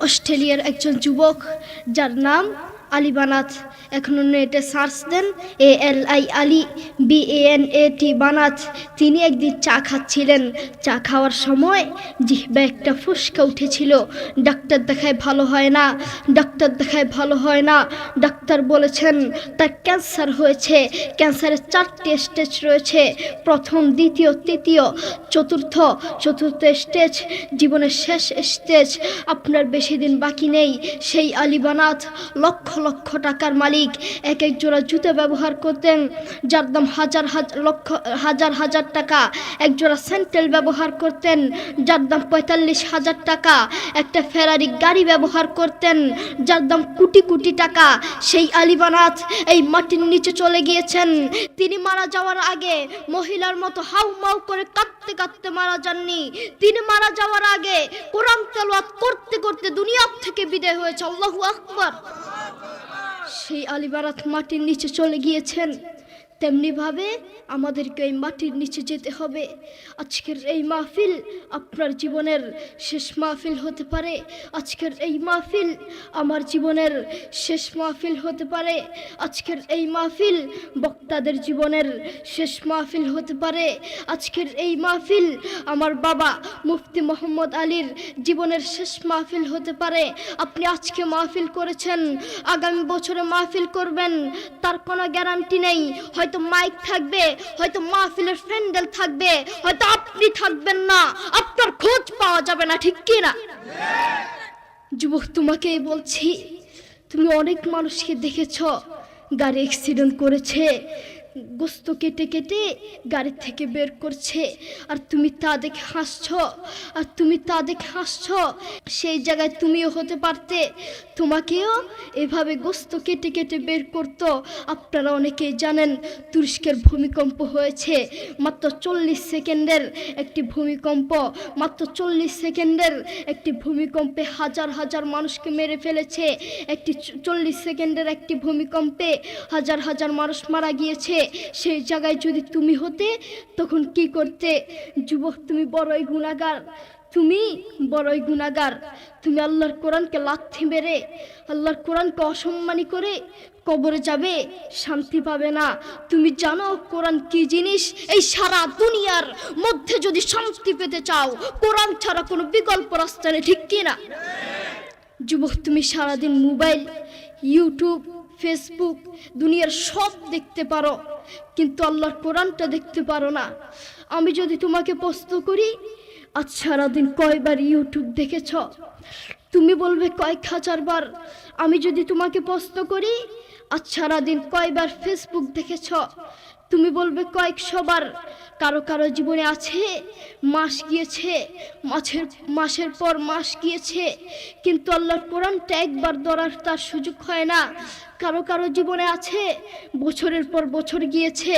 অস্ট্রেলিয়ার একজন যুবক যার নাম আলী বানাত। এখন নেটে সার্চ দেন ALI আলী BANAT বানাত। তিনি একদিন চা খাচ্ছিলেন। চা খাওয়ার সময় জিহ্বা একটা ফুসকা উঠেছিল। ডাক্তার দেখায় ভালো হয় না, ডাক্তার দেখায় ভালো হয় না। ডাক্তার বলেছেন তার ক্যান্সার হয়েছে। ক্যান্সারের 4টি স্টেজ রয়েছে, প্রথম, দ্বিতীয়, তৃতীয়, চতুর্থ স্টেজ, জীবনের শেষ স্টেজ। আপনার বেশি দিন বাকি নেই। সেই আলী বানাত লক্ষ লক্ষ টাকার মালিক। এক এক জোড়া জুতা ব্যবহার করতেন যার দাম হাজার টাকা। এক জোড়া স্যান্ডেল ব্যবহার করতেন যার দাম 45,000 টাকা। একটা ফেরারি গাড়ি ব্যবহার করতেন যার দাম কোটি কোটি টাকা। সেই আলী বানাত এই মাটির নিচে চলে গিয়েছেন। তিনি মারা যাওয়ার আগে মহিলার মতো হাউমাউ করে কাঁদতে কাঁদতে মারা যাননি। তিনি মারা যাওয়ার আগে কোরআন তেলাওয়াত করতে করতে দুনিয়া থেকে বিদায় হয়েছে। আল্লাহু আকবার। সেই আলী বানাত মাটির নিচে চলে গিয়েছেন। তেমনিভাবে আমাদেরকে এই মাটির নিচে যেতে হবে। আজকের এই মাহফিল আপনার জীবনের শেষ মাহফিল হতে পারে। আজকের এই মাহফিল আমার জীবনের শেষ মাহফিল হতে পারে। আজকের এই মাহফিল বক্তাদের জীবনের শেষ মাহফিল হতে পারে। আজকের এই মাহফিল আমার বাবা মুফতি মোহাম্মদ আলীর জীবনের শেষ মাহফিল হতে পারে। আপনি আজকে মাহফিল করেছেন, আগামী বছরে মাহফিল করবেন তার কোনো গ্যারান্টি নেই। হয়তো মাইক থাকবে, হয়তো মাহফিলের প্যান্ডেল থাকবে, হয়তো আপনি থাকবেন না, আপনার খোঁজ পাওয়া যাবে না, ঠিক কি না? যুবক, তোমাকেই বলছি, তুমি অনেক মানুষকে দেখেছ গাড়ি অ্যাক্সিডেন্ট করেছে, গোস্ত কেটে কেটে গাড়ি থেকে বের করছে, আর তুমি তা দেখে হাসছ। সেই জায়গায় তুমিও হতে পারতে, তোমাকেও এভাবে গোস্ত কেটে কেটে বের করতো। আপনারা অনেকেই জানেন তুরস্কের ভূমিকম্প হয়েছে, মাত্র 40 সেকেন্ডের একটি ভূমিকম্প। মাত্র 40 সেকেন্ডের একটি ভূমিকম্পে হাজার হাজার মানুষকে মেরে ফেলেছে। 40 সেকেন্ডের একটি ভূমিকম্পে হাজার হাজার মানুষ মারা গিয়েছে। সেই জায়গায় যদি তুমি হতে তখন কি করতে? যুবক, তুমি বড়ই গুনাহগার, তুমি বড়ই গুনাহগার। তুমি আল্লাহর কোরআনকে লাথি মেরে, আল্লাহর কোরআনকে অসম্মানী করে কবরে যাবে, শান্তি পাবে না। তুমি জানো কোরআন কি জিনিস? এই সারা দুনিয়ার মধ্যে যদি শান্তি পেতে চাও, কোরআন ছাড়া কোনো বিকল্প রাস্তা নেই, ঠিক কি না? যুবক, তুমি সারাদিন মোবাইল, ইউটিউব, ফেসবুক, দুনিয়ার সব দেখতে পারো, কিন্তু আল্লাহর কোরআনটা দেখতে পারো না। আমি যদি তোমাকে প্রশ্ন করি, আজ সারাদিন কয়বার ইউটিউব দেখেছ? তুমি বলবে কয়েক হাজার বার। আমি যদি তোমাকে প্রশ্ন করি, আজ সারাদিন কয়বার ফেসবুক দেখেছ? তুমি বলবে কয়েকশো বার। কারো কারো জীবনে আছে মাস গিয়েছে, মাসের পর মাস গিয়েছে, কিন্তু আল্লাহর কোরআনটা একবার ধরার তার সুযোগ হয় না। কারো কারো জীবনে আছে বছরের পর বছর গিয়েছে,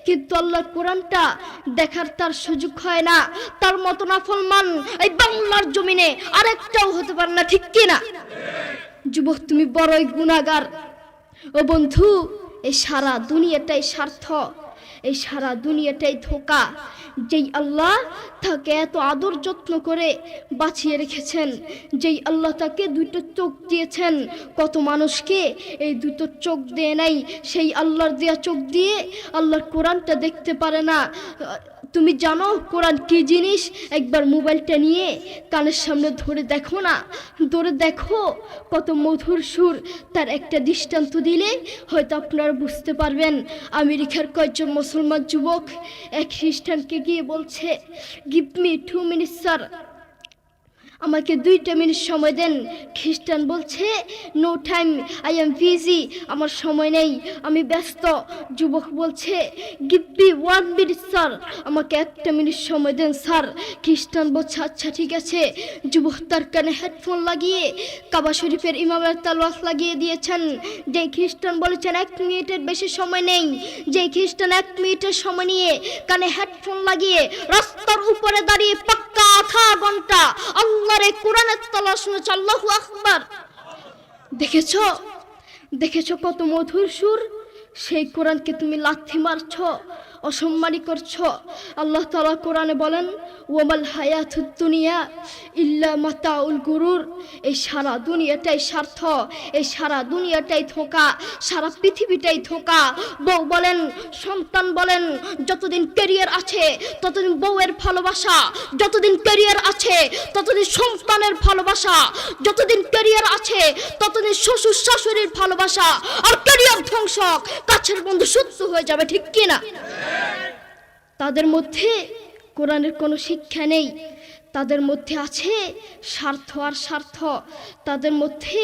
কিন্তু আল্লাহর কোরআনটা দেখার তার সুযোগ হয় না। তার মতো নাফরমান এই বাংলার জমিনে আরেকটাও হতে পারে না, ঠিক কি না? যুবক, তুমি বড়ই গুনাহগার। ও বন্ধু, এই সারা দুনিয়াটাই স্বার্থ, এই সারা দুনিয়াটাই ধোঁকা। যেই আল্লাহ তাকে এত আদর যত্ন করে বাঁচিয়ে রেখেছেন, যেই আল্লাহ তাকে 2টো চোখ দিয়েছেন, কত মানুষকে এই 2টো চোখ দেয় নাই। সেই আল্লাহর দেয়া চোখ দিয়ে আল্লাহর কোরআনটা দেখতে পারে না। তুমি জানো কোরআন কি জিনিস? একবার মোবাইলটা নিয়ে কানের সামনে ধরে দেখো না, ধরে দেখো কত মধুর সুর। তার একটা দৃষ্টান্ত দিলে হয়তো আপনারা বুঝতে পারবেন। আমেরিকার কয়েকজন মুসলমান যুবক এক খ্রিস্টানকে গিয়ে বলছে, গিভ মি 2 মিনিটস স্যার, আমাকে 2টা মিনিট সময় দেন। খ্রিস্টান বলছে, no time, I am busy, আমার সময় নেই, আমি ব্যস্ত। যুবক বলছে, গিভ মি 1 মিনিট স্যার, আমাকে 1টা মিনিট সময় দেন স্যার। খ্রিস্টান বলছে, আচ্ছা ঠিক আছে। যুবক তার কানে হেডফোন লাগিয়ে কাবা শরীফের ইমামের তালাওয়াত লাগিয়ে দিয়েছেন। যেই খ্রিস্টান বলেছেন 1 মিনিটের বেশি সময় নেই, যেই খ্রিস্টান 1 মিনিটের সময় নিয়ে কানে হেডফোন লাগিয়ে রাস্তার উপরে দাঁড়িয়ে পাক্কা আধা ঘন্টা আল্লাহর কোরআনের তালাওয়াত শুনেছে। আল্লাহু আকবার। দেখেছো কত মধুর সুর? সেই কোরআনকে তুমি লাথি মারছো। অসম্মানী করছো। আল্লাহ তাআলা কোরআনে বলেন, ওয়ামাল হায়াতুদ দুনিয়া ইল্লা মাতাউল গুরুর। এই সারা দুনিয়াটাই স্বার্থ, এই সারা দুনিয়াটাই ধোঁকা, সারা পৃথিবীটাই ধোঁকা। বউ বলেন, সন্তান বলেন, যতদিন ক্যারিয়ার আছে ততদিন বউয়ের ভালোবাসা, যতদিন ক্যারিয়ার আছে ততদিন সন্তানের ভালোবাসা, যতদিন ক্যারিয়ার আছে ততদিন শ্বশুর শাশুড়ির ভালোবাসা। আর ক্যারিয়ার ধ্বংস, কাছের বন্ধু শত্রু হয়ে যাবে, ঠিক কি না? তাদের মধ্যে কোরআনের কোনো শিক্ষা নেই, তাদের মধ্যে আছে স্বার্থ আর স্বার্থ, তাদের মধ্যে